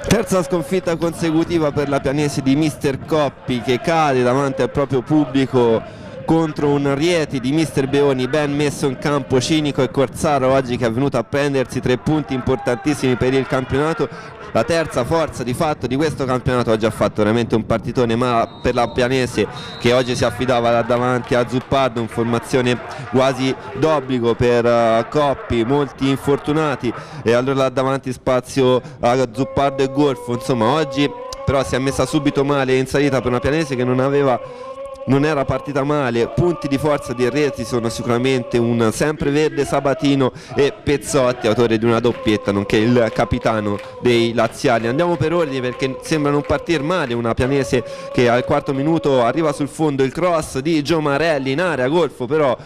Terza sconfitta consecutiva per la Pianesi di Mister Coppi, che cade davanti al proprio pubblico contro un Rieti di Mister Beoni ben messo in campo, cinico e corsaro oggi, che è venuto a prendersi 3 punti importantissimi per il campionato. La terza forza di fatto di questo campionato. Oggi ha fatto veramente un partitone, ma per la Pianese, che oggi si affidava da davanti a Zuppardo, in formazione quasi d'obbligo per Coppi, molti infortunati, e allora là davanti spazio a Zuppardo e Golfo. Insomma, oggi però si è messa subito male in salita per una Pianese che non era partita male. Punti di forza di Rieti sono sicuramente un sempreverde Sabatino e Pezzotti, autore di una doppietta, nonché il capitano dei laziali. Andiamo per ordine, perché sembra non partire male una Pianese che al quarto minuto arriva sul fondo, il cross di Giomarelli in area, Golfo però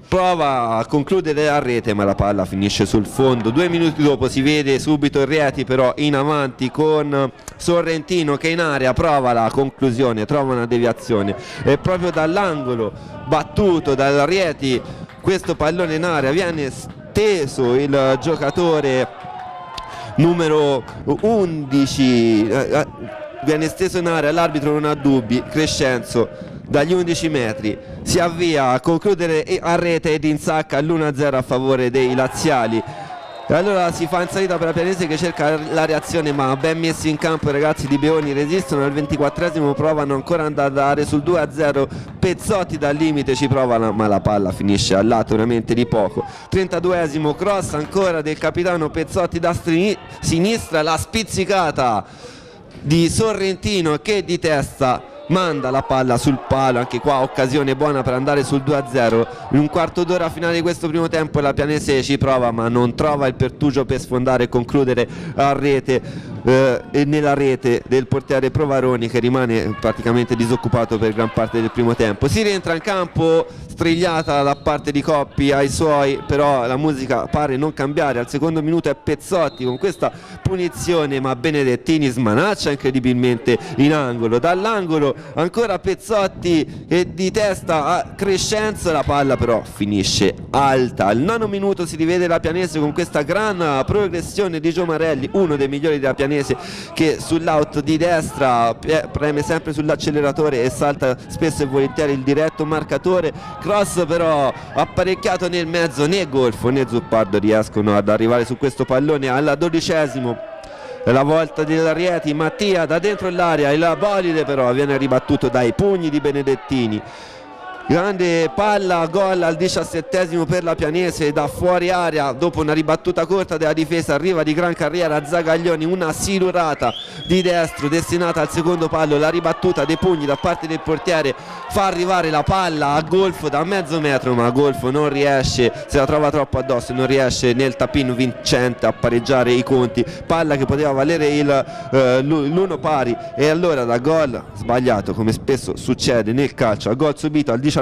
prova a concludere a rete, ma la palla finisce sul fondo. 2 minuti dopo si vede subito il Rieti però in avanti con Sorrentino, che in area prova la conclusione, trova una deviazione e proprio dall'angolo battuto dal Rieti questo pallone in area viene steso. Il giocatore numero 11 viene steso in area, l'arbitro non ha dubbi, Crescenzo dagli 11 metri si avvia a concludere a rete ed insacca l'1-0 a favore dei laziali. E allora si fa in salita per la Pianese, che cerca la reazione, ma ben messi in campo i ragazzi di Beoni resistono. Al 24esimo provano ancora ad andare sul 2-0, Pezzotti dal limite ci provano, ma la palla finisce al lato veramente di poco. 32esimo cross ancora del capitano Pezzotti da sinistra, la spizzicata di Sorrentino che di testa manda la palla sul palo. Anche qua occasione buona per andare sul 2-0 in un quarto d'ora finale di questo primo tempo. La Pianese ci prova, ma non trova il pertugio per sfondare e concludere a rete, e nella rete del portiere Provaroni, che rimane praticamente disoccupato per gran parte del primo tempo. Si rientra in campo, strigliata da parte di Coppi ai suoi, però la musica pare non cambiare. Al secondo minuto è Pezzotti con questa punizione, ma Benedettini smanaccia incredibilmente in angolo. Dall'angolo ancora Pezzotti e di testa a Crescenzo, la palla però finisce alta. Al 9° minuto si rivede la Pianese con questa gran progressione di Giomarelli, uno dei migliori della Pianese, che sull'out di destra preme sempre sull'acceleratore e salta spesso e volentieri il diretto marcatore. Cross però apparecchiato nel mezzo, né Golfo né Zuppardo riescono ad arrivare su questo pallone. Al 12esimo la volta del Rieti, Mattia da dentro l'area, il bolide però viene ribattuto dai pugni di Benedettini. Grande palla, gol al 17esimo per la Pianese da fuori area dopo una ribattuta corta della difesa. Arriva di gran carriera Zagaglioni, una silurata di destro destinata al secondo palo, la ribattuta dei pugni da parte del portiere fa arrivare la palla a Golfo da mezzo metro, ma Golfo non riesce, se la trova troppo addosso, non riesce nel tapin vincente a pareggiare i conti. Palla che poteva valere l'uno pari, e allora da gol sbagliato, come spesso succede nel calcio, a gol subito al 19esimo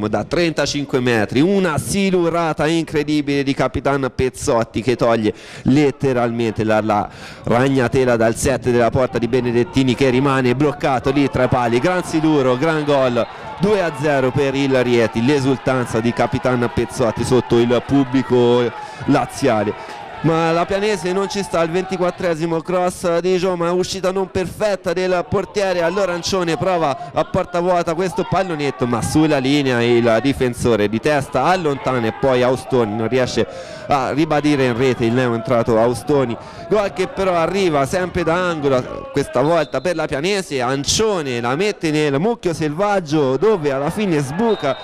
da 35 metri, una silurata incredibile di capitano Pezzotti che toglie letteralmente la ragnatela dal set della porta di Benedettini, che rimane bloccato lì tra i pali. Gran siluro, gran gol, 2-0 per il Rieti, l'esultanza di capitano Pezzotti sotto il pubblico laziale. Ma la Pianese non ci sta. Al 24esimo cross di Gioma, uscita non perfetta del portiere, all'Orancione prova a porta vuota questo pallonetto, ma sulla linea il difensore di testa allontana e poi Austoni non riesce a ribadire in rete il neo entrato Austoni. Gol che però arriva sempre da angolo, questa volta per la Pianese. Ancione la mette nel mucchio selvaggio, dove alla fine sbuca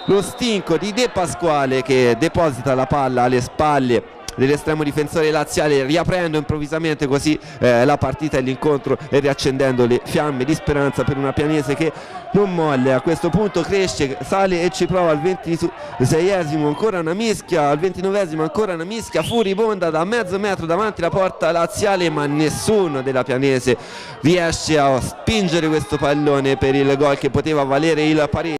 lo stinco di De Pasquale, che deposita la palla alle spalle dell'estremo difensore laziale, riaprendo improvvisamente così la partita e l'incontro e riaccendendo le fiamme di speranza per una Pianese che non molle. A questo punto cresce, sale e ci prova. Al 26esimo ancora una mischia, al 29esimo ancora una mischia furibonda da mezzo metro davanti alla porta laziale, ma nessuno della Pianese riesce a spingere questo pallone per il gol che poteva valere il pareggio.